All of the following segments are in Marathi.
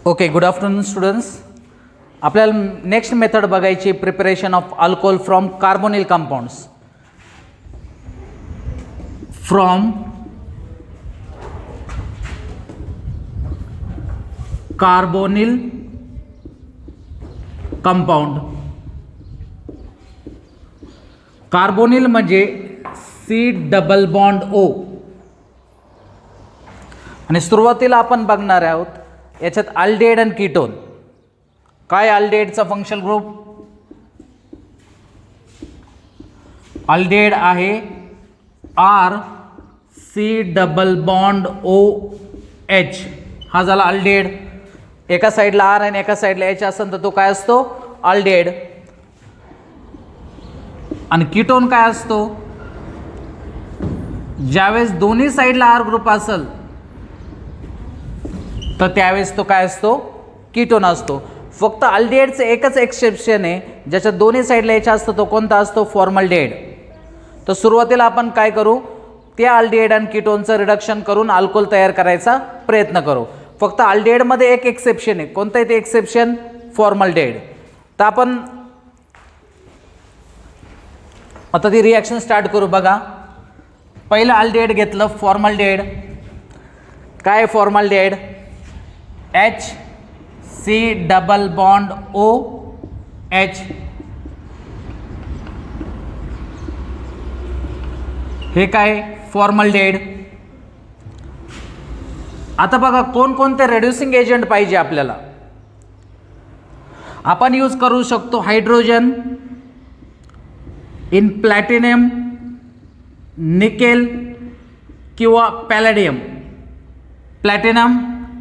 Okay, good afternoon students. आपल्याला नेक्स्ट मेथड बघायची preparation of alcohol from carbonyl compounds. From carbonyl compound. Carbonyl म्हणजे सी डबल बॉन्ड ओ. आणि सुरुवातीला आपण बघणार आहोत याच्यात अल्डिहाइड आणि कीटोन. काय अल्डिहाइडचा फंक्शनल ग्रुप? अल्डिहाइड आहे R C double bond O H. हा झाला अल्डिहाइड. एका साईडला आर आणि एका साईडला एच असेल तर तो काय असतो? अल्डिहाइड. आणि कीटोन काय असतो? ज्यावेळेस दोन्ही साईडला आर ग्रुप असेल तर त्यावेळेस तो काय असतो? कीटोन असतो. फक्त अल्डिहाइडचं एकच एक्सेप्शन आहे, ज्याच्या दोन्ही साईडला एच असतो. तो कोणता असतो? फॉर्मल्डिहाइड. तर सुरुवातीला आपण काय करू? त्या अल्डिहाइड आणि कीटोनचं रिडक्शन करून अल्कोहोल तयार करायचा प्रयत्न करू. फक्त अल्डिहाइडमध्ये एक एक्सेप्शन आहे. कोणतं आहे ते एक्सेप्शन? फॉर्मल्डिहाइड. तर आपण आता ती रिॲक्शन स्टार्ट करू. बघा, पहिलं अल्डिहाइड घेतलं, फॉर्मल्डिहाइड. काय formaldehyde? H C double bond O H. हे काय? फॉर्मल्डिहाइड. आता बघा कोणकोणते रेड्युसिंग एजंट पाहिजे आपल्याला. आपण यूज करू शकतो हायड्रोजन इन प्लॅटिनियम, निकेल किंवा पॅलेडियम. प्लॅटिनम,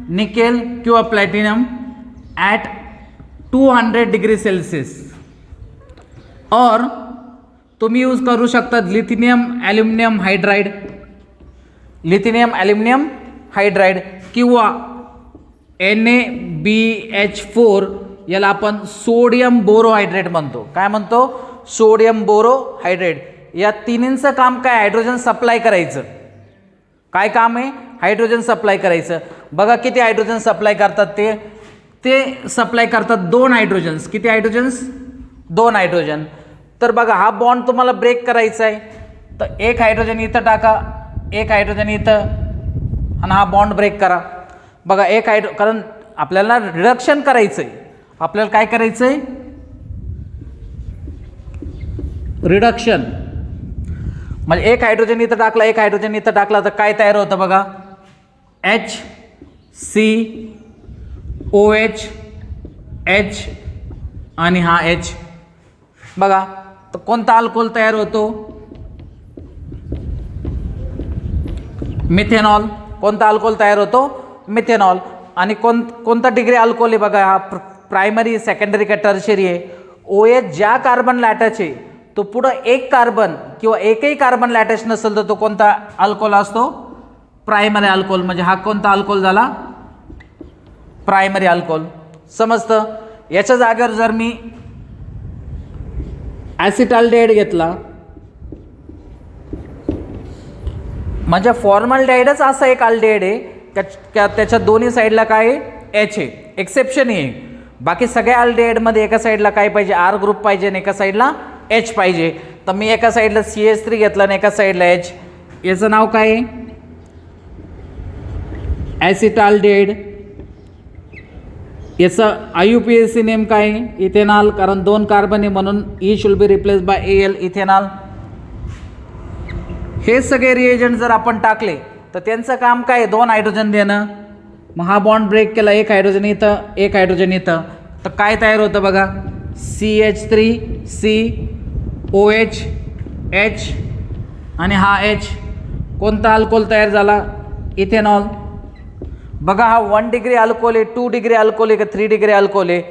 निकेल किंवा प्लॅटिनम ॲट 200 डिग्री सेल्सिअस. और तुम्ही यूज करू शकता lithium aluminium hydride, lithium aluminium hydride किंवा NaBH4. याला आपण सोडियम बोरोहायड्रेट म्हणतो. काय म्हणतो? सोडियम बोरोहायड्रेट. या तिन्हींचं काम काय? हायड्रोजन सप्लाय करायचं. काय काम आहे? हायड्रोजन सप्लाय करायचं. बघा किती हायड्रोजन सप्लाय करतात ते सप्लाय करतात 2 हायड्रोजन्स. किती हायड्रोजन्स? 2 हायड्रोजन. तर बघा हा बॉन्ड तुम्हाला ब्रेक करायचा आहे, तर एक हायड्रोजन इथं टाका, एक हायड्रोजन इथं, आणि हा बॉन्ड ब्रेक करा. बघा एक कारण आपल्याला रिडक्शन करायचं आहे. आपल्याला काय करायचं आहे? रिडक्शन. म्हणजे एक हायड्रोजन इथं टाकला, एक हायड्रोजन इथं टाकला तर काय तयार होतं? बघा, H C O H H आणि हा एच. बघा तर कोणता अल्कोहोल तयार होतो? मिथेनॉल. कोणता अल्कोहोल तयार होतो? मिथेनॉल. आणि कोणता डिग्री अल्कोहोल आहे? बघा हा प्रायमरी, सेकंडरी का टर्शरी आहे. ओ एच ज्या कार्बनला अटॅच आहे तो पुढं एक कार्बन किंवा एकही कार्बनला अटॅच नसेल तर तो कोणता अल्कोहोल असतो? Primary alcohol. म्हणजे हा कोणता अल्कोहोल झाला? Primary alcohol. समजतं? याच्या जागेवर जर मी ॲसिटाल्डिहाइड घेतला, म्हणजे फॉर्मल्डिहाइडच असा एक अल्डिहाइड आहे त्याच्या दोन्ही साईडला काय आहे? एच आहे. एक्सेप्शन आहे. बाकी सगळ्या अल्डिहाइडमध्ये एका साईडला काय पाहिजे? आर ग्रुप पाहिजे आणि एका साईडला एच पाहिजे. तर मी एका साईडला CH3 घेतला आणि एका साईडला एच. याचं नाव काय आहे? ॲसिटाल्डिहाइड. याचं IUPAC नेम काय आहे? इथेनॉल. कारण 2 कार्बन आहे म्हणून E should be replace by Al, ethanol. हे सगळे रिएजंट जर आपण टाकले तर त्यांचं काम काय आहे? 2 हायड्रोजन देणं. मग हा बॉन्ड ब्रेक केला, एक हायड्रोजन इथं, एक हायड्रोजन इथं, तर काय तयार होतं? बघा, CH3COH H आणि हा H. कोणता अल्कोहोल तयार झाला? इथेनॉल. बघा हा 1 डिग्री अल्कोहोल आहे, 2 डिग्री अल्कोहोल आहे का 3 डिग्री अल्कोहोल आहे?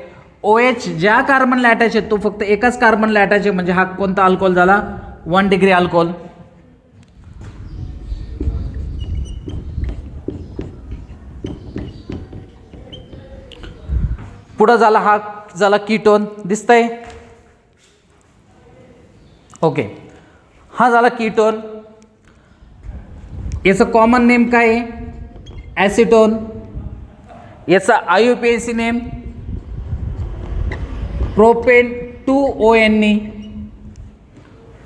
OH ज्या कार्बनला अटॅच आहे तो फक्त एकाच कार्बनला अटॅच आहे, म्हणजे हा कोणता अल्कोहोल झाला? 1 डिग्री अल्कोहोल. पुढं झाला हा झाला कीटोन. दिसतंय? ओके, हा झाला कीटोन. याचं कॉमन नेम काय आहे? ॲसिटोन. याचा IUPAC name propane 2ONE,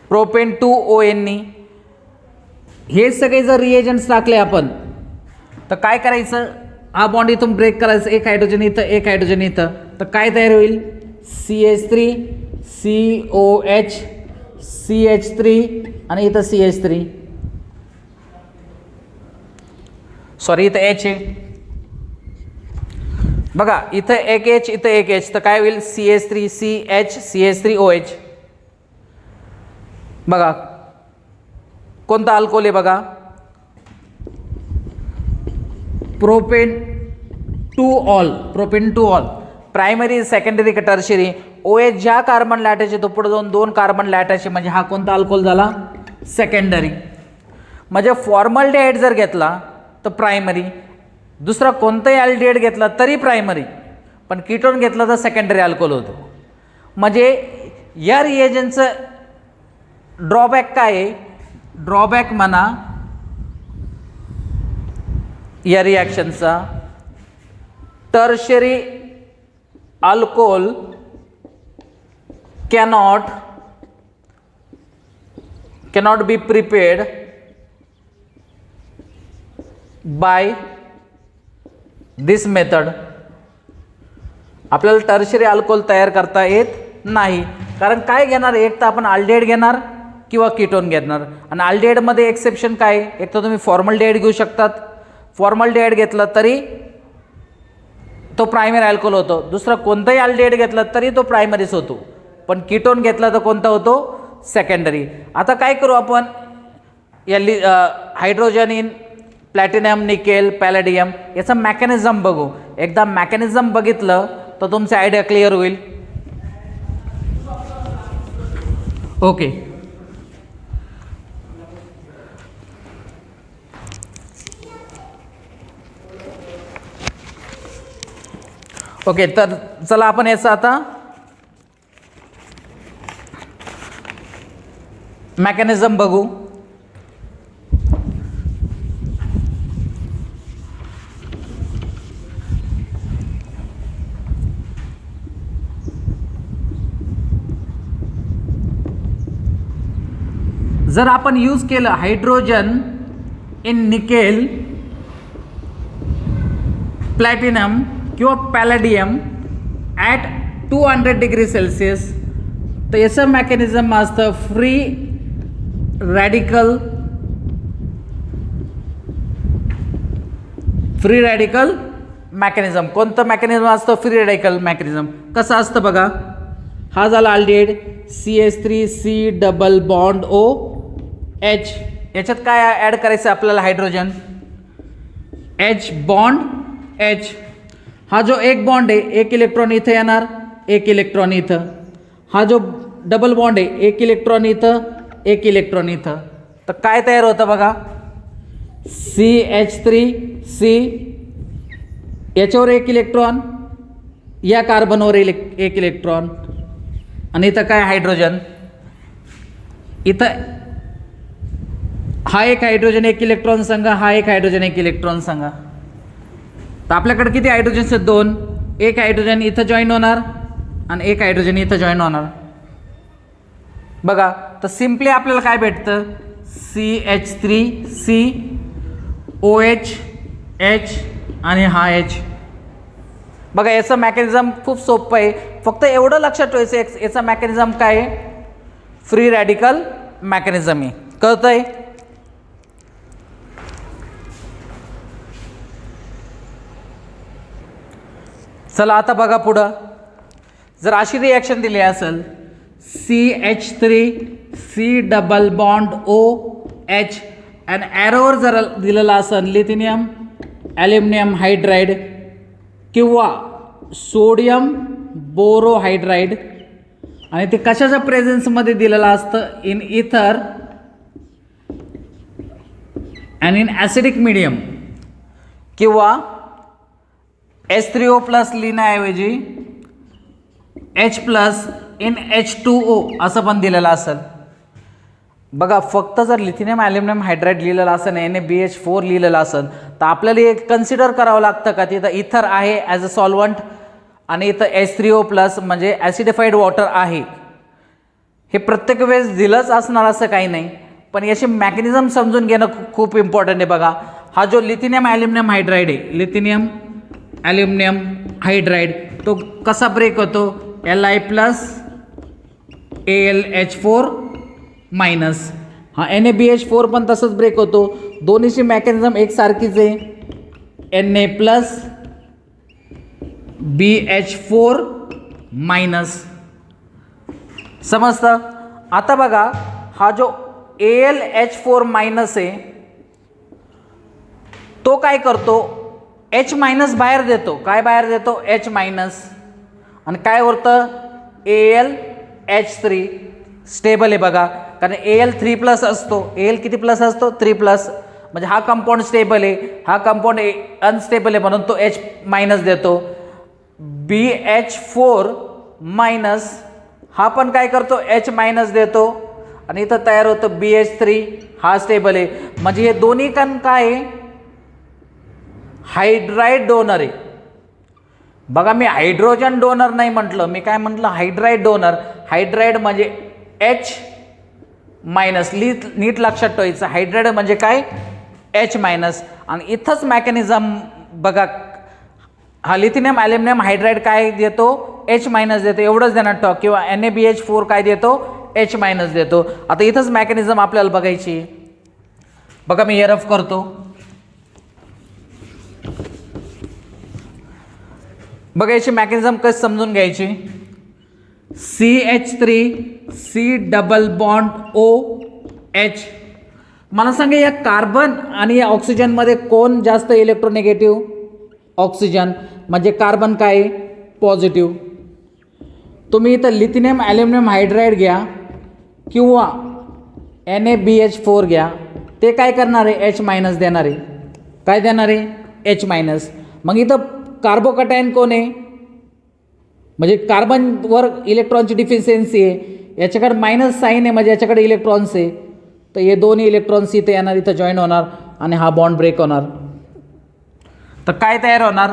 propane 2ONE. हे सगळे जर रिएजंट्स टाकले आपण तर काय करायचं, हा बॉन्ड इथून ब्रेक करायचं, एक हायड्रोजन इथं एक हायड्रोजन इथं, तर काय तयार होईल CH3 COH CH3 आणि इथं CH3, सॉरी इथं H आहे बघा, इथं एक H इथं एक H, तर काय होईल CH3 CH CH3 OH. बघा कोणता अल्कोहोल आहे बघा, propane 2 all, propane 2 all. Primary secondary का टर्शरी, OH ज्या कार्बन लाटायचे तो पुढे जाऊन 2 कार्बन लाटायचे, म्हणजे हा कोणता अल्कोहोल झाला सेकंडरी. म्हणजे फॉर्मल्डिहाइड जर घेतला तर प्रायमरी, दुसरा कोणताही अल्डिहाइड घेतला तरी प्रायमरी, पण कीटोन घेतला तर सेकंडरी अल्कोहोल होतो. म्हणजे या रिएजनचं ड्रॉबॅक काय आहे, ड्रॉबॅक म्हणा या रिॲक्शनचा, tertiary alcohol cannot be prepared by this method. आपल्याला टर्शरी अल्कोहोल तयार करता येत नाही, कारण काय घेणार, एक तर आपण अल्डिहाइड घेणार किंवा कीटोन घेणार. आणि अल्डिहाइडमध्ये एक्सेप्शन काय, एक तर तुम्ही फॉर्मल्डिहाइड घेऊ शकतात, फॉर्मल्डिहाइड घेतला तरी तो प्रायमरी अल्कोहोल होतो, दुसरा कोणताही अल्डिहाइड घेतला तरी तो प्रायमरीच होतो, पण कीटोन घेतला तर कोणता होतो सेकंडरी. आता काय करू आपण, हायड्रोजन इन प्लॅटिनम निकेल पॅलेडियम याचं मेकॅनिझम बघू. एकदा मेकॅनिझम बघितलं तर तुमचे आयडिया क्लिअर होईल. ओके, ओके, तर चला आपण याचं आता मेकॅनिझम बघू. जर आपण यूज केलं हायड्रोजन इन निकेल प्लॅटिनम किंवा पॅलेडियम ॲट 200 डिग्री सेल्सिअस, तर याचं मेकॅनिझम असतं फ्री रॅडिकल मेकॅनिझम. कोणतं मेकॅनिझम असतं, फ्री रॅडिकल मेकॅनिझम. कसं असतं बघा, हा झाला aldehyde CH3C double bond OH, याच्यात काय ॲड करायचं आपल्याला, हायड्रोजन H बॉन्ड H. हा जो एक बॉन्ड आहे, एक इलेक्ट्रॉन इथं येणार, एक इलेक्ट्रॉन इथं. हा जो डबल बॉन्ड आहे, एक इलेक्ट्रॉन इथं एक इलेक्ट्रॉन इथं, तर काय तयार होतं बघा CH3C, याच्यावर एक इलेक्ट्रॉन, या कार्बनवर एक इलेक्ट्रॉन, आणि इथं काय हायड्रोजन, इथं हा एक हायड्रोजन एक इलेक्ट्रॉन सांगा, हा एक हायड्रोजन एक इलेक्ट्रॉन सांगा. तर आपल्याकडे किती हायड्रोजन्स आहेत, 2. एक हायड्रोजन इथं जॉईन होणार आणि एक हायड्रोजन इथं जॉईन होणार. बघा, तर सिम्पली आपल्याला काय भेटतं, CH3C OH H आणि हा H. बघा याचं मेकॅनिझम खूप सोपं आहे, फक्त एवढं लक्षात ठेवायचं याचा मेकॅनिझम काय आहे, फ्री रॅडिकल मेकॅनिझम आहे. कळतंय? चला आता बघा पुढं, जर अशी रिॲक्शन दिली असेल CH3C डबल बॉन्ड OH आणि ॲरोवर जर दिलेला असेल लिथिनियम ॲल्युमिनियम हायड्राइड किंवा सोडियम बोरोहायड्राइड, आणि ते कशाच्या प्रेझेन्समध्ये दिलेलं असतं, इन इथर अँड इन ॲसिडिक मीडियम, किंवा H3O प्लस लिहिण्याऐवजी H प्लस इन H2O असं पण दिलेलं असेल. बघा फक्त जर लिथियम ॲल्युमिनियम हायड्राईड लिहिलेलं असेल NaBH4 लिहिलेलं असेल तर आपल्याला हे कन्सिडर करावं लागतं का तिथं इथर आहे ॲज अ सॉल्वंट आणि इथं H3O प्लस म्हणजे ॲसिडिफाईड वॉटर आहे. हे प्रत्येक वेळेस दिलंच असणार असं काही नाही, पण याची मेकॅनिझम समजून घेणं खूप इम्पॉर्टंट आहे. बघा हा जो लिथियम ॲल्युमिनियम हायड्राईड आहे, लिथियम ॲल्युमिनियम हायड्राईड तो कसा ब्रेक होतो, Li प्लस AlH4 मायनस. हा NaBH4 पण तसंच ब्रेक होतो. दोन्हीची मेकॅनिझम एकसारखीच आहे, Na प्लस BH4 मायनस. समजतं. आता बघा हा जो AlH4 मायनस आहे तो काय करतो, H मायनस बाहेर देतो. काय बाहेर देतो, H मायनस. आणि काय होतं, AlH3 स्टेबल आहे बघा, कारण Al3 प्लस असतो. Al किती प्लस असतो, 3 प्लस, म्हणजे हा कंपाऊंड स्टेबल आहे, हा कंपाऊंड अनस्टेबल आहे म्हणून तो H मायनस देतो. BH4 मायनस हा पण काय करतो, H मायनस देतो आणि इथं तयार होतं BH3, हा स्टेबल आहे. म्हणजे हे दोन्ही कण काय आहे, हायड्राईड डोनर आहे. बघा मी हायड्रोजन डोनर नाही म्हटलं, मी काय म्हटलं, हायड्राईड डोनर. हायड्राईड म्हणजे H मायनस, नीट लक्षात ठेवायचं. हायड्राईड म्हणजे काय, H मायनस. आणि इथंच मेकॅनिझम बघा, हा लिथियम ॲल्युमिनियम हायड्राईड काय देतो, H मायनस देतो, एवढंच देणार ठेवा. किंवा NaBH4 काय देतो, H मायनस देतो. आता इथंच मेकॅनिझम आपल्याला बघायची. बघा मी रफ करतो. बघा याची मेकॅनिझम कशी समजून घ्यायची. CH3 C double bond OH. मला सांगा या कार्बन आणि या ऑक्सिजनमध्ये कोण जास्त इलेक्ट्रोनिगेटिव्ह, ऑक्सिजन. म्हणजे कार्बन काय, पॉझिटिव्ह. तुम्ही इथं लिथियम ॲल्युमिनियम हायड्राईड घ्या किंवा NaBH4 घ्या, ते काय करणार आहे, H मायनस देणार आहे. काय देणार आहे, H मायनस. मग इथं कार्बोकटायन कोण आहे, म्हणजे कार्बनवर इलेक्ट्रॉनची डिफिशियन्सी आहे, याच्याकडे मायनस साईन आहे म्हणजे याच्याकडे इलेक्ट्रॉन्स आहे. तर हे दोन्ही इलेक्ट्रॉन्स इथे येणार, इथं जॉईन होणार आणि हा बॉन्ड ब्रेक होणार. तर काय तयार होणार,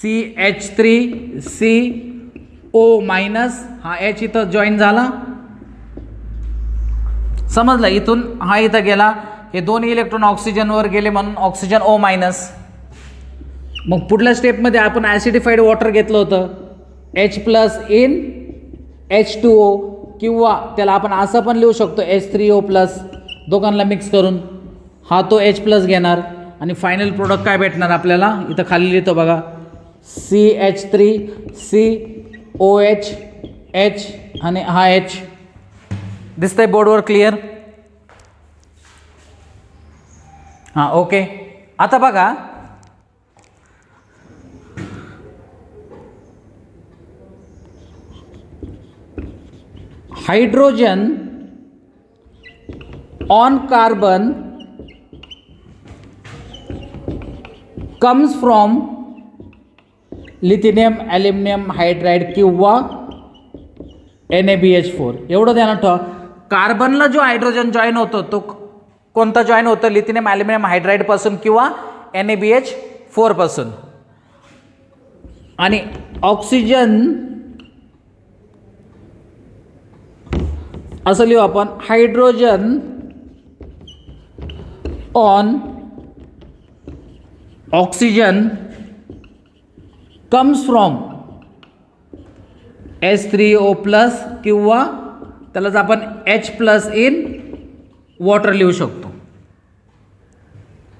CH3CO मायनस, हा H इथं जॉईन झाला. समजलं. इथून हा इथं गेला, हे दोन्ही इलेक्ट्रॉन ऑक्सिजनवर गेले म्हणून ऑक्सिजन O मायनस. मग पुढल्या स्टेपमध्ये आपण ॲसिडिफाईड वॉटर घेतलं होतं, H प्लस इन H2O, किंवा त्याला आपण असं पण लिहू शकतो H3O प्लस, दोघांना मिक्स करून हा तो H प्लस घेणार आणि फायनल प्रोडक्ट काय भेटणार आपल्याला, इथं खाली लिहितो बघा, CH3COH H आणि हा H. दिसतंय बोर्डवर क्लिअर. हां ओके. आता बघा hydrogen on carbon comes from lithium aluminium hydride किंवा NaBH4. एवढं ध्यानात ठेवा. कार्बनला जो हायड्रोजन जॉईन होतो तो कोणता जॉईन होतं, लिथियम ॲल्युमिनियम हायड्राईड पासून किंवा NaBH4 पासून. आणि ऑक्सिजन असं लिहू आपण, hydrogen on oxygen comes from H3O plus किंवा त्यालाच आपण H प्लस इन वॉटर लिहू शकतो.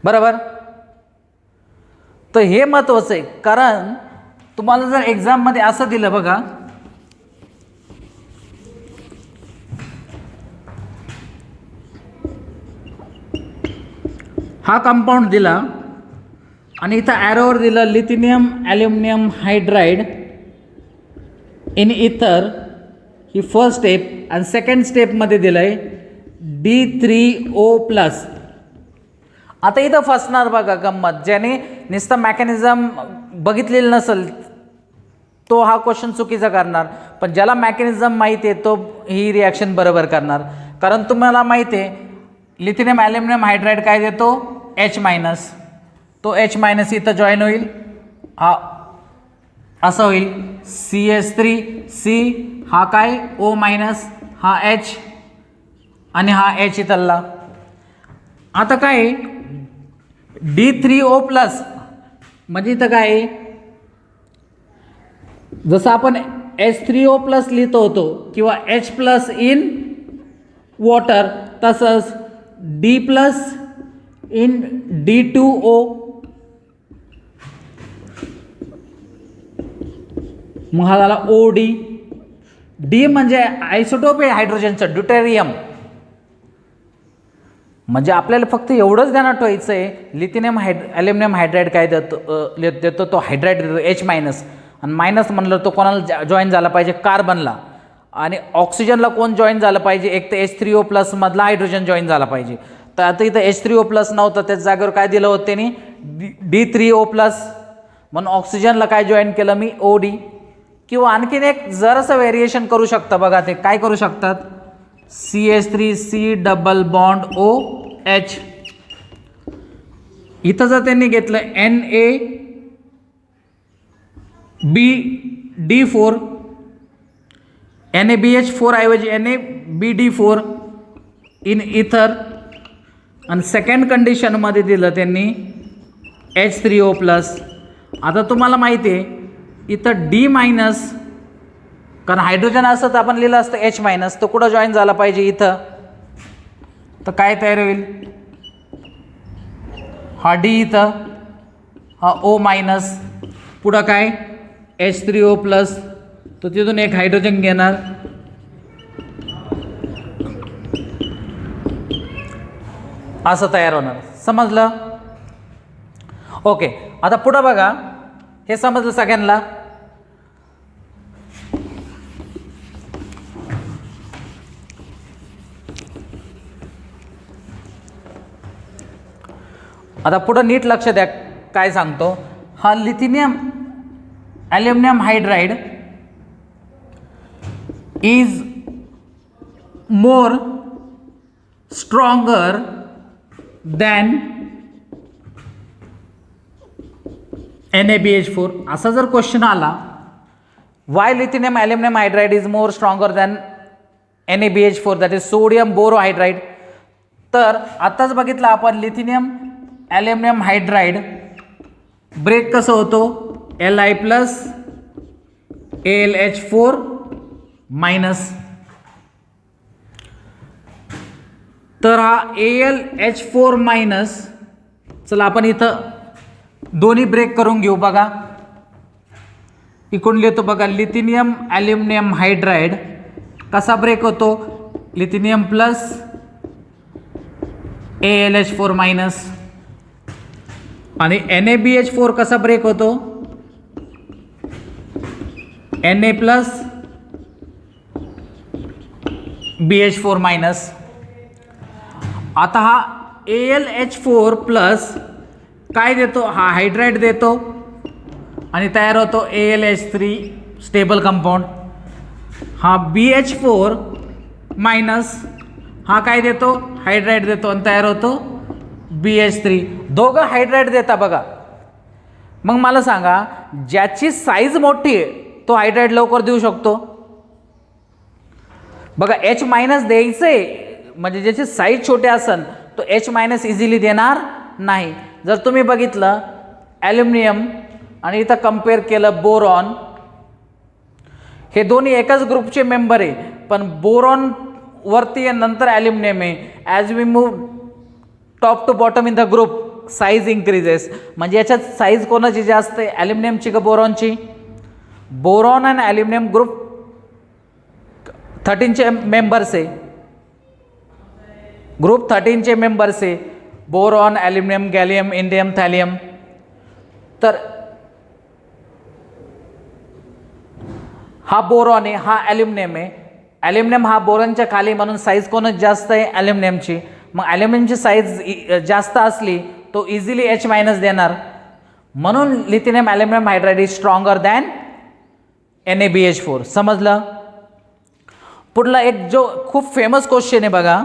बरोबर. तर हे महत्त्वाचं आहे, कारण तुम्हाला जर एक्झाममध्ये असं दिलं बघा, हा कंपाऊंड दिला आणि इथं ॲरोवर दिलं लिथियम ॲल्युमिनियम हायड्राईड इन इथर, ही फर्स्ट स्टेप. आणि सेकंड स्टेपमध्ये दिलं आहे D3O प्लस. आता इथं फसणार बघा गंमत, ज्याने नुसतं मॅकॅनिझम बघितलेलं नसेल तो हा क्वेश्चन चुकीचा करणार, पण ज्याला मॅकॅनिझम माहिती आहे तो ही रिॲक्शन बरोबर करणार. कारण तुम्हाला माहिती आहे लिथियम ॲल्युमिनियम हायड्राईड काय देतो H-, तो H- इथं जॉईन होईल, हा असं होईल CH3C, हा काय O-, हा H आणि हा H इथला. आता काय D3O+, म्हणजे इथं काय जसं आपण H3O+ लिहितो होतो किंवा H+ इन वॉटर, तसंच D+ इन D2O, मग हा झाला OD. D म्हणजे आयसोटोप आहे हायड्रोजनचं, ड्यूटेरियम. म्हणजे आपल्याला फक्त एवढंच ध्यानात ठेवायचं आहे लिथियम ॲल्युमिनियम हायड्राईड काय देतो तो हायड्राईड देतो H-, आणि मायनस म्हणलं तो कोणाला जॉईन झाला पाहिजे कार्बनला, आणि ऑक्सिजनला कोण जॉईन झालं पाहिजे एक तर H3O+ मधला हायड्रोजन जॉईन झाला पाहिजे. तर आता इथं H3O+ नव्हतं, त्याच जागेवर काय दिलं होतं त्यांनी D3O+, म्हणून ऑक्सिजनला काय जॉईन केलं मी OD. किंवा आणखीन एक जरासं व्हेरिएशन करू शकता बघा, ते काय करू शकतात CH3C डबल बॉन्ड OH. इथं जर त्यांनी घेतलं NaBD4, NaBH4 ऐवजी NaBD4 इन इथर, आणि सेकंड कंडिशनमध्ये दिलं त्यांनी H3O+. आता तुम्हाला माहिती आहे इथं D-, कारण हायड्रोजन असतं तर आपण लिहिलं असतं H-, तो कुठं जॉईन झाला पाहिजे इथं, तर काय तयार होईल हा D इथं, हा O-, पुढं काय H3O+, तो तिथून एक हायड्रोजन घेणार, असं तयार होणार. समजलं? ओके. आता पुढं बघा, हे समजलं सगळ्यांना. आता पुढं नीट लक्ष द्या काय सांगतो. हा lithium aluminium hydride is more stronger than NaBH4. असा जर क्वेश्चन आला, why lithium aluminium hydride is more stronger than NaBH4, that is sodium borohydride. तर आताच बघितलं आपण लिथियम ॲल्युमिनियम हायड्राईड ब्रेक कसं होतो Li+ AlH4-. तर हा AlH4-, चला आपण इथं दोन्ही ब्रेक करून घेऊ. बघा इकडून लिहितो बघा, लिथियम ॲल्युमिनियम हायड्राईड कसा ब्रेक होतो लिथियम प्लस AlH4-, आणि NaBH4 कसा ब्रेक होतो Na प्लस BH4-. आता हा AlH4+ काय देतो, हा हायड्राईड देतो आणि तयार होतो AlH3 स्टेबल कंपाऊंड. हा BH4- हा काय देतो हायड्राईड देतो आणि तयार होतो BH3. दोघं हायड्राईड देता बघा. मग मला सांगा ज्याची साईज मोठी आहे तो हायड्राईड लवकर देऊ शकतो. बघा H- द्यायचंय, म्हणजे ज्याची साईज छोटे असेल तो H- इझिली देणार नाही. जर तुम्ही बघितलं ॲल्युमिनियम आणि इथं कम्पेअर केलं बोरॉन, हे दोन्ही एकाच ग्रुपचे मेंबर आहे, पण बोरॉन वरती आहे नंतर ॲल्युमिनियम आहे. As we move top to bottom in the group size increases. म्हणजे याच्यात साईज कोणाची जास्त आहे, ॲल्युमिनियमची का बोरॉनची? बोरॉन आणि ॲल्युमिनियम ग्रुप 13चे मेंबर्स आहे, ग्रुप 13चे मेंबर्स आहे, boron, aluminium, gallium, indium, thallium. तर हा बोरॉन आहे, हा ॲल्युमिनियम आहे. ॲल्युमिनियम हा बोरॉनच्या खाली, म्हणून साईज कोणाची जास्त आहे ॲल्युमिनियमची. मग ॲल्युमिनियमची साईज जास्त असली तो इझिली H- देणार, म्हणून lithium aluminium hydride is stronger than NaBH4. समजलं? पुढला एक जो खूप फेमस क्वेश्चन आहे बघा,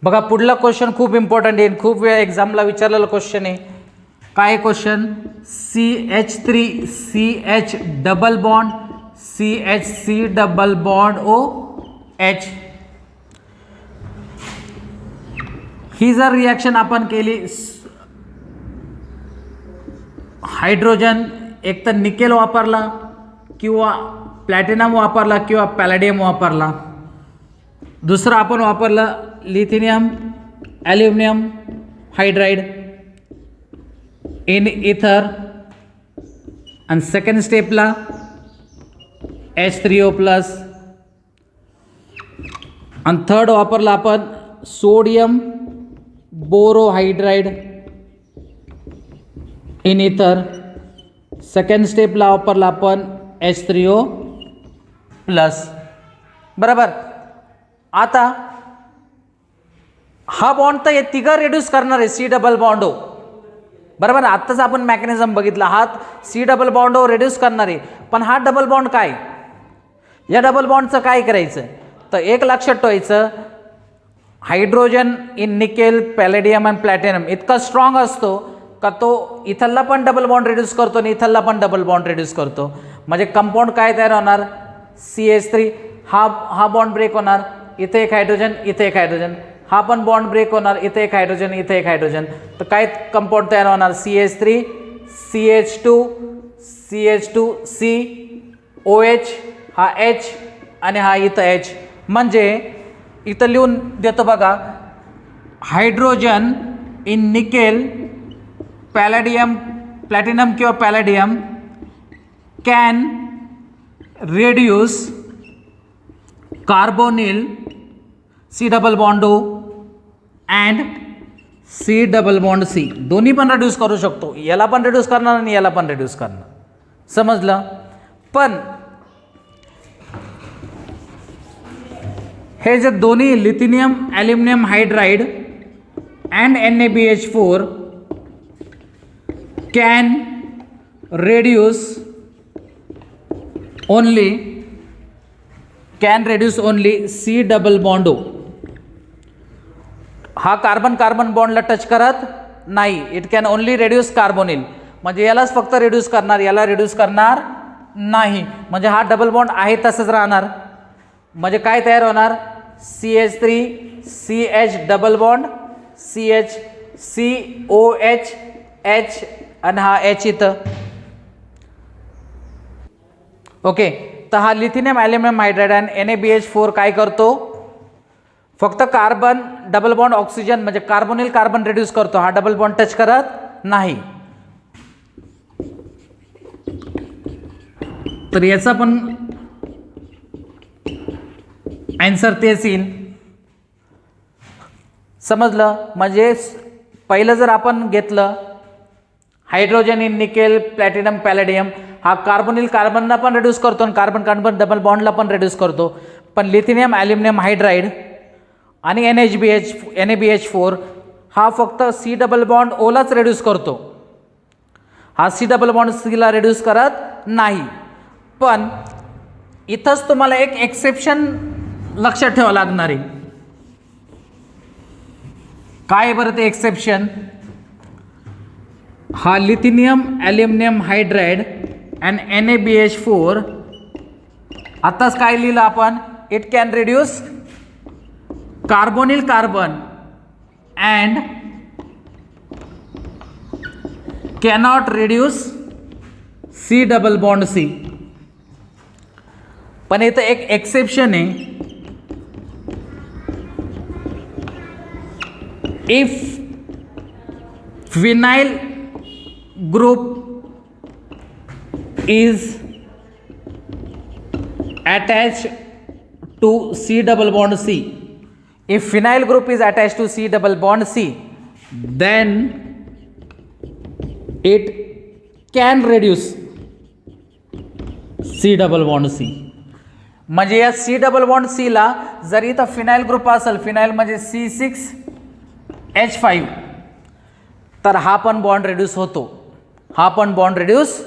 बघा पुढला क्वेश्चन खूप इम्पॉर्टंट आहे, खूप वेळा एक्झामला विचारलेला क्वेश्चन आहे. काय question? CH3CH double bond CHC double bond OH, ही जर रिॲक्शन आपण केली, हायड्रोजन एक तर निकेल वापरला किंवा प्लॅटिनम वापरला किंवा पॅलेडियम वापरला, दुसरं आपण वापरलं लिथियम ॲल्युमिनियम हायड्राइड इन इथर, आणि सेकंड स्टेपला H3O प्लस, आणि थर्ड वापरला आपण सोडियम बोरोहायड्राइड इन इथर, सेकंड स्टेपला वापरला आपण H3O प्लस. बरोबर. आता हा बॉन्ड तर हे तिघं रिड्यूस करणार आहे C डबल बॉन्ड O. बरोबर. आत्ताच आपण मेकॅनिझम बघितला, हा C double bond O reduce करणार आहे. पण हा डबल बॉन्ड काय, या डबल बॉन्डचं काय करायचं? तर एक लक्षात ठेवायचं, हायड्रोजन इन निकेल पॅलेडियम आणि प्लॅटिनम इतका स्ट्रॉंग असतो का तो इथलला पण डबल बॉन्ड रिड्यूस करतो आणि इथलला पण डबल बॉन्ड रिड्यूस करतो. म्हणजे कंपाऊंड काय तयार होणार? CH3, हा बॉन्ड ब्रेक होणार, इथे एक हायड्रोजन, इथे एक हायड्रोजन, हा पण बॉन्ड ब्रेक होणार, इथे एक हायड्रोजन, इथे एक हायड्रोजन, तर काय कंपाऊंड तयार होणार? CH3 CH2 CH2C OH, हा H आणि हा इथं H. म्हणजे इथं लिहून देतो बघा, hydrogen in nickel palladium platinum किंवा palladium can reduce carbonyl C double bond O and C double bond C, दोन्ही पण रिड्यूस करू शकतो. याला पण रिड्यूस करणार आणि याला पण रिड्यूस करणार. समजलं? पण हे जे दोन्ही lithium aluminium hydride and NaBH4 can reduce only C double bond O. हा कार्बन कार्बन बॉन्डला टच करत नाही. It can only reduce carbonyl, म्हणजे यालाच फक्त रिड्यूस करणार, याला रिड्यूस करणार नाही. म्हणजे हा डबल बॉन्ड आहे तसंच राहणार. म्हणजे काय तयार होणार? CH3 CH double bond CH COH H आणि हा H इथं. ओके. तर हा लिथियम ॲल्युमिनियम हायड्राइड आणि NaBH4 काय करतो? फक्त कार्बन डबल बॉन्ड ऑक्सिजन म्हणजे कार्बोनिल कार्बन रिड्यूस करतो, हा डबल बॉन्ड टच करत नाही. तर याचा पण आन्सर तेच येईल. समजलं? म्हणजे पहिलं जर आपण घेतलं हायड्रोजन इन निकेल प्लॅटिनम पॅलेडियम, हा कार्बोनिल कार्बनला पण रिड्यूस करतो आणि कार्बन कार्बन डबल बॉन्डला पण रिड्यूस करतो. पण लिथियम ॲल्युमिनियम हायड्राइड आणि NaBH4 हा फक्त C डबल बॉन्ड ओलाच रिड्यूस करतो, हा C डबल बॉन्ड सीला रिड्यूस करत नाही. पण इथंच तुम्हाला एक एक्सेप्शन लक्षात ठेवावं लागणार आहे. काय बरं ते एक्सेप्शन? हा lithium aluminium hydride and NaBH4 आताच काय लिहिलं आपण? It can reduce carbonyl carbon and cannot reduce C double bond C. पण इथं एक एक्सेप्शन आहे. If phenyl group is attached to C double bond C, if phenyl group is attached to C double bond C, then it can reduce C double bond C. म्हणजे या C डबल बॉन्ड C ला जर इथं फिनाइल ग्रुप असेल, फिनाइल म्हणजे C6H5, तर हा पण बॉन्ड रिड्यूस होतो, हा पण बॉन्ड रिड्यूस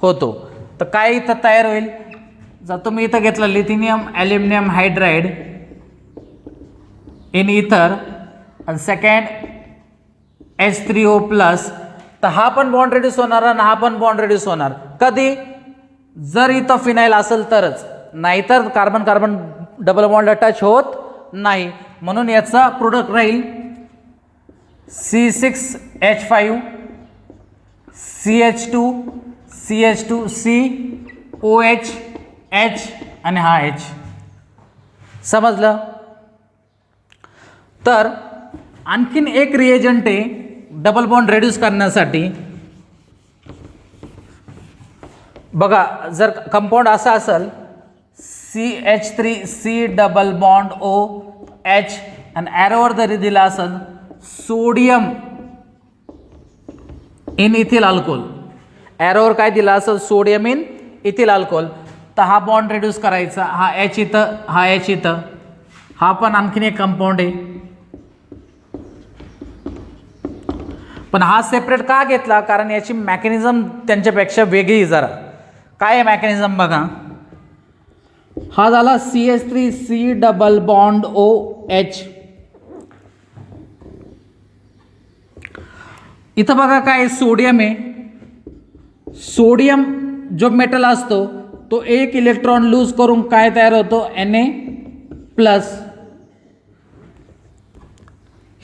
होतो. तर काय इथं तयार होईल, जर तुम्ही इथं घेतलं लिथियम ॲल्युमिनियम हायड्राइड इन इथर आणि सेकंड H3O प्लस, तर हा पण बॉन्ड रिड्यूस होणार आणि हा पण बॉन्ड रिड्यूस होणार. कधी, जर इथं फिनाईल असेल तरच, नाहीतर carbon carbon double bond touch होत नाही. म्हणून याचा प्रोडक्ट राहील C6H5 CH2 CH2 C OH H आणि हा H. समजलं. तर आणखीन एक रिएजंट आहे डबल बॉन्ड रिड्यूस करण्यासाठी. बघा, जर कंपाऊंड असा असेल CH3C डबल बॉन्ड OH आणि ॲरोवर जरी दिला असेल सोडियम इन इथिल अल्कोहोल, ॲरोवर काय दिला असेल सोडियम इन इथिल अल्कोहोल, तर हा बॉन्ड रिड्यूस करायचा. हा H इथं, हा H इथं, हा पण आणखीन एक कंपाऊंड आहे. पण हा सेपरेट का घेतला, कारण याची मॅकॅनिझम त्यांच्यापेक्षा वेगळी जरा. काय आहे मॅकॅनिझम बघा, हा झाला CH3C डबल बॉन्ड OH. इथं बघा काय सोडियम आहे. सोडियम जो मेटल असतो तो एक इलेक्ट्रॉन लूज करून काय तयार होतो Na प्लस.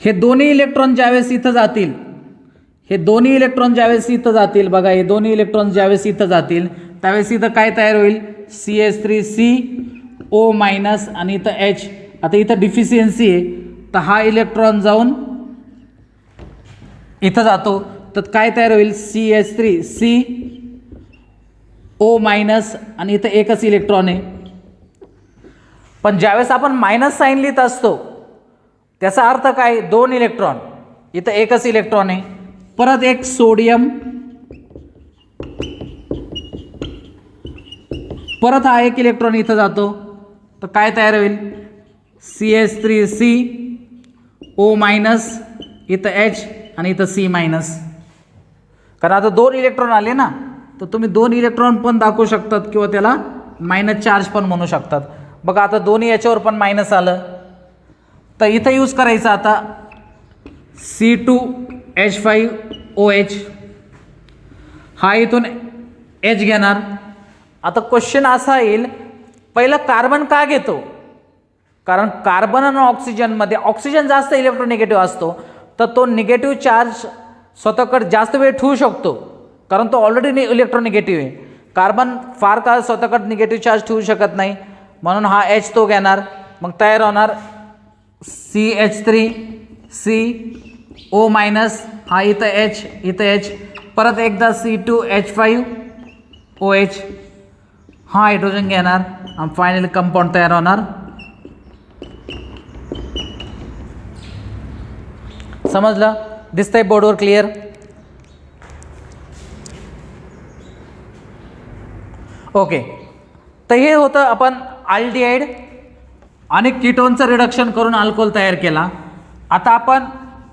हे दोन्ही इलेक्ट्रॉन ज्यावेळेस इथं जातील, हे दोन्ही इलेक्ट्रॉन ज्यावेळेस इथं जातील, बघा हे दोन्ही इलेक्ट्रॉन ज्यावेळेस इथं जातील त्यावेळेस इथं काय तयार होईल CH3CO मायनस आणि इथं H. आता इथं डिफिशियन्सी आहे तर हा इलेक्ट्रॉन जाऊन इथं जातो, तर काय तयार होईल CH3CO मायनस आणि इथं एकच इलेक्ट्रॉन आहे. पण ज्यावेळेस आपण मायनस साईन लिहित असतो त्याचा अर्थ काय, दोन इलेक्ट्रॉन, इथं एकच इलेक्ट्रॉन आहे. परत एक सोडियम, परत हा एक इलेक्ट्रॉन इथं जातो, तर काय तयार होईल CH3CO मायनस, इथं H आणि इथं C मायनस. कारण आता दोन इलेक्ट्रॉन आले ना, तर तुम्ही दोन इलेक्ट्रॉन पण दाखवू शकतात किंवा त्याला मायनस चार्ज पण म्हणू शकतात. बघा आता दोन्ही याच्यावर पण मायनस आलं, तर इथं यूज करायचं आता C2H5OH. हा इथून H घेणार. आता क्वेश्चन असा येईल, पहिलं कार्बन का घेतो, कारण कार्बन आणि ऑक्सिजनमध्ये ऑक्सिजन जास्त इलेक्ट्रोनिगेटिव्ह असतो, तर तो निगेटिव्ह चार्ज स्वतःकडे जास्त वेळ ठेवू शकतो, कारण तो ऑलरेडी इलेक्ट्रोनिगेटिव्ह आहे. कार्बन फार काळ स्वतःकडे निगेटिव्ह चार्ज ठेवू शकत नाही, म्हणून हा H तो घेणार. मग तयार होणार CH3CO मायनस, हा इथं H, इथं H, परत एकदा C2H5OH, हा हायड्रोजन घेणार आणि फायनली कंपाऊंड तयार होणार. समजलं, दिसतंय बोर्डवर क्लिअर. ओके, तर हे होतं आपण अल्डिहाइड आणि कीटोनचं रिडक्शन करून अल्कोहोल तयार केला. आता आपण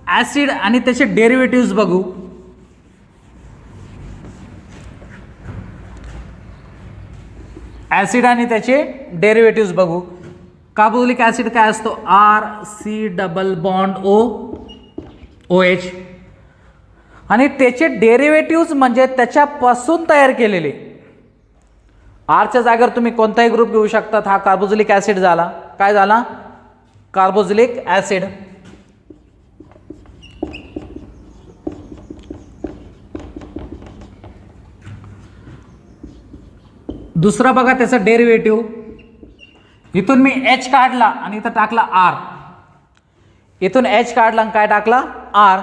ॲसिड आणि त्याचे डेरिव्हेटिव्ह्ज बघू. ॲसिड आणि त्याचे डेरिव्हेटिव्ह्ज बघू. कार्बोक्सिलिक ॲसिड काय असतो, RC डबल बॉन्ड OH, आणि त्याचे डेरिव्हेटिव्ह्ज म्हणजे त्याच्यापासून तयार केलेले. आरच्या जागेवर तुम्ही कोणताही ग्रुप घेऊ शकतात. हा कार्बोक्सिलिक ॲसिड झाला. काय झाला, कार्बोक्सिलिक ॲसिड. दुसरा बघा त्याचा डेरिव्हेटिव्ह. इथून मी H काढला आणि इथं टाकला R, इथून H काढला आणि काय टाकला R,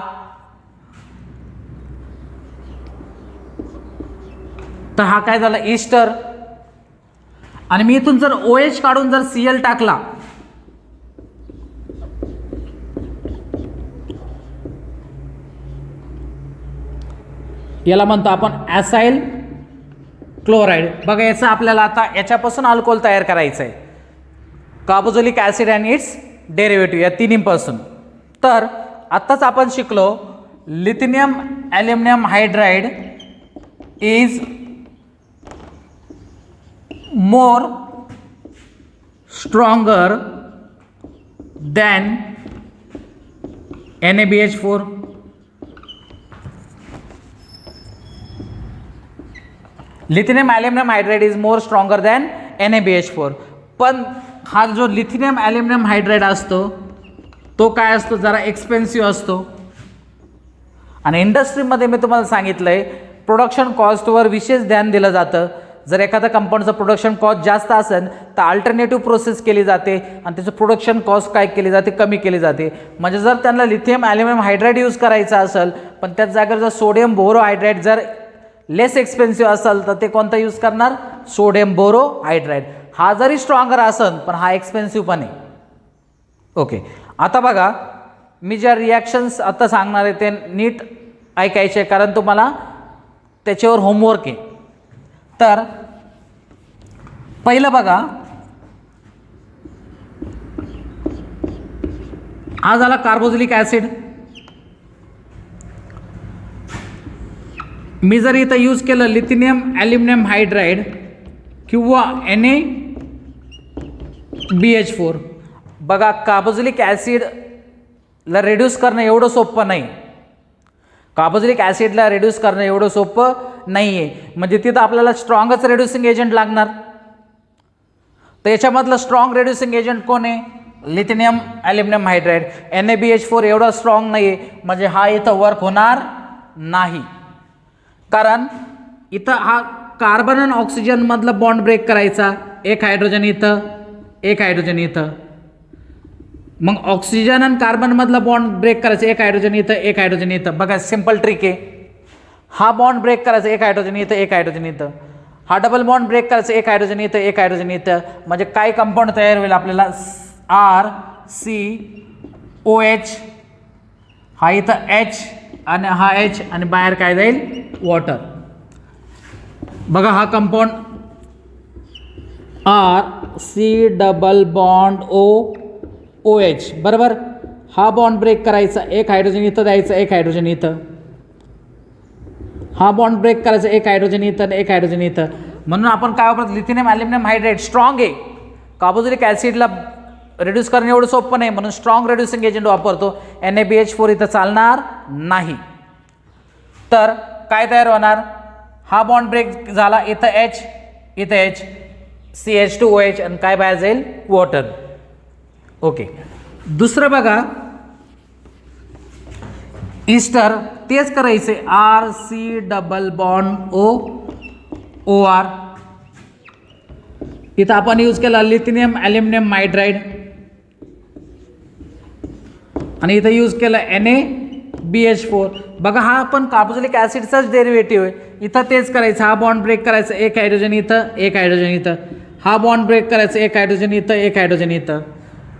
तर हा काय झाला ईस्टर. आणि मी इथून जर OH काढून जर Cl टाकला, याला म्हणतो आपण ॲसाइल क्लोराईड. बघा याचं आपल्याला आता याच्यापासून अल्कोहोल तयार करायचं आहे, carboxylic acid and it's derivative, या तिन्हीपासून. तर आत्ताच आपण शिकलो lithium aluminium hydride is more stronger than NaBH4. Lithium aluminium hydride is more stronger than NaBH4. पण हा जो लिथिनियम ॲल्युमिनियम हायड्राइड असतो तो काय असतो, जरा एक्सपेन्सिव्ह असतो. आणि इंडस्ट्रीमध्ये मी तुम्हाला सांगितलं आहे प्रोडक्शन कॉस्टवर विशेष ध्यान दिलं जातं. जर एखाद्या कंपाऊंडचं प्रोडक्शन कॉस्ट जास्त असेल तर अल्टरनेटिव्ह प्रोसेस केली जाते आणि त्याचं प्रोडक्शन कॉस्ट काय केली जाते, कमी केली जाते. म्हणजे जर त्यांना लिथियम ॲल्युमिनियम हायड्राइड यूज करायचा असेल पण त्याच जागेवर जर सोडियम बोरो हायड्राइड जर लेस एक्सपेन्सिव्ह असेल तर ते कोणता यूज करणार, सोडियम बोरो हायड्राइड. हा जरी स्ट्रॉंगर असेल पण हा एक्सपेन्सिव्ह पण आहे. ओके, आता बघा मी ज्या रिॲक्शन्स आता सांगणार आहे ते नीट ऐकायचे कारण तुम्हाला त्याच्यावर होमवर्क आहे. तर पहिलं बघा, हा झाला कार्बोक्सिलिक ॲसिड. मी जर इथं यूज केलं लिथिनियम ॲल्युमिनियम हायड्राइड किंवा NaBH4, बघा कार्बोक्सिलिक ॲसिडला रिड्यूस करणं एवढं सोपं नाही. कार्बोक्सिलिक ॲसिडला रिड्यूस करणं एवढं सोपं नाही आहे. म्हणजे तिथं आपल्याला स्ट्रॉंगच रिड्युसिंग एजंट लागणार. तर याच्यामधलं स्ट्रॉंग रिड्युसिंग एजंट कोण आहे, लिथिनियम ॲल्युमिनियम हायड्राइड. NaBH4 एवढा स्ट्रॉंग नाही आहे म्हणजे हा इथं वर्क होणार नाही. कारण इथं हा कार्बन आणि ऑक्सिजन मधला बॉन्ड ब्रेक करायचा, एक हायड्रोजन इथं एक हायड्रोजन इथं. मग ऑक्सिजन आणि कार्बन मधला बॉन्ड ब्रेक करायचा, एक हायड्रोजन इथं एक हायड्रोजन इथं. बघा सिंपल ट्रिक आहे. हा बॉन्ड ब्रेक करायचा, एक हायड्रोजन इथं एक हायड्रोजन इथं. हा डबल बॉन्ड ब्रेक करायचा, एक हायड्रोजन इथं एक हायड्रोजन इथं. म्हणजे काय कंपाऊंड तयार होईल आपल्याला, RCOH. हा इथं H आणि हा H आणि बाहेर काय जाईल, वॉटर. बघा हा compound RC double bond OH बरोबर. हा बॉन्ड ब्रेक करायचा, एक हायड्रोजन इथं द्यायचं एक हायड्रोजन इथं. हा बॉन्ड ब्रेक करायचा, एक हायड्रोजन इथं एक हायड्रोजन इथं. म्हणून आपण काय वापरतो, लिथिनियम ॲल्युमिनियम हायड्राइड स्ट्रॉंग आहे. कार्बोक्सिलिक ॲसिडला रिड्यूस करणं एवढं सोपं नाही म्हणून स्ट्रॉंग रिड्युसिंग एजंट वापरतो. NaBH4 इथं चालणार नाही. तर काय तयार होणार, हा बॉन्ड ब्रेक झाला, इथं H इथं H, CH2OH आणि काय बाहेर जाईल, वॉटर. ओके, दुसरं बघा ईस्टर, तेच करायचे, RC डबल बॉन्ड OR. इथं आपण यूज केला लिथिनियम ॲल्युमिनियम हायड्राइड आणि इथं यूज केलं NaBH4. बघा हा पण कार्बोक्सिलिक ॲसिडचाच डेरिव्हेटिव्ह आहे. इथं तेच करायचं, हा बॉन्ड ब्रेक करायचं, एक हायड्रोजन इथं एक हायड्रोजन इथं. हा बॉन्ड ब्रेक करायचं, एक हायड्रोजन इथं एक हायड्रोजन इथं.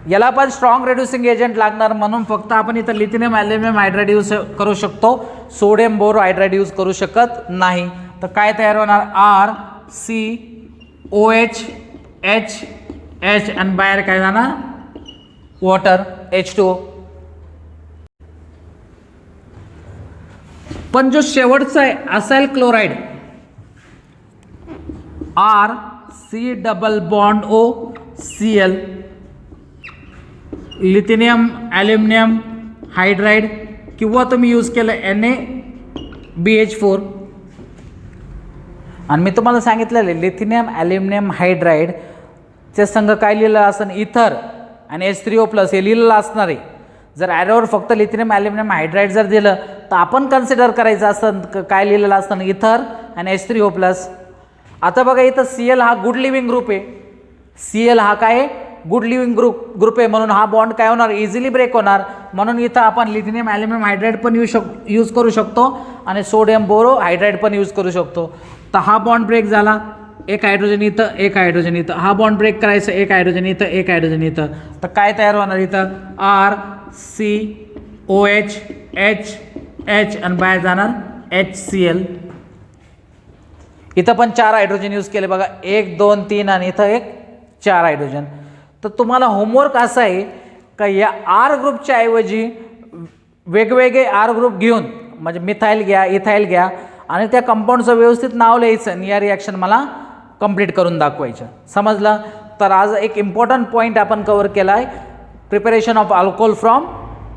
याला पण स्ट्रॉंग रिड्युसिंग एजंट लागणार म्हणून फक्त आपण इथं लिथिनियम ॲल्युमिनियम हायड्राइड यूज करू शकतो, सोडियम बोरो हायड्राइड यूज करू शकत नाही. तर काय तयार होणार, RCOH H आणि बाहेर काय जाणार, वॉटर H2O. पण जो शेवटचा आहे acyl chloride, RC double bond OCl, lithium aluminium hydride किंवा तुम्ही यूज केलं NaBH4. आणि मी तुम्हाला सांगितलेलं लिथिनियम ॲल्युमिनियम हायड्राइडच्या संघ काय लिहिलं असं, इथर आणि H3O+ हे लिहिलेलं असणार आहे. जर ॲरोवर फक्त लिथिनियम ॲल्युमिनियम हायड्राइड जर दिलं तर आपण कन्सिडर करायचं असतं काय लिहिलेलं असतं, इथर आणि H3O+. आता बघा इथं Cl हा गुड लिव्हिंग ग्रुप आहे. Cl हा काय गुड लिव्हिंग ग्रुप आहे म्हणून हा बॉन्ड काय होणार, इझिली ब्रेक होणार. म्हणून इथं आपण लिथिनियम ॲल्युमिनियम हायड्राइड पण यूज करू शकतो आणि सोडियम बोरो हायड्राइड पण यूज करू शकतो. तर हा बॉन्ड ब्रेक झाला, एक हायड्रोजन इथं एक हायड्रोजन इथं. हा बॉन्ड ब्रेक करायचं, एक हायड्रोजन इथं एक हायड्रोजन इथं. तर काय तयार होणार इथं, RCOH H आणि बाहेर जाणार HCl. इथं पण 4 हायड्रोजन यूज केले बघा, 1 2 3 आणि इथं एक 4 हायड्रोजन. तर तुम्हाला होमवर्क असा आहे का या R ग्रुपच्या ऐवजी वेगवेगळे R ग्रुप घेऊन, म्हणजे मिथाईल घ्या, इथाईल घ्या आणि त्या कंपाऊंडचं व्यवस्थित नाव लिहायचं आणि या रिॲक्शन मला कंप्लीट करून दाखवायच्या. समजलं? तर आज एक इम्पॉर्टंट पॉईंट आपण कवर केला आहे, preparation of alcohol from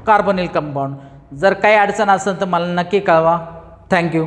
carbonyl compound. जर काही अडचण असेल तर मला नक्की कळवा. थँक्यू.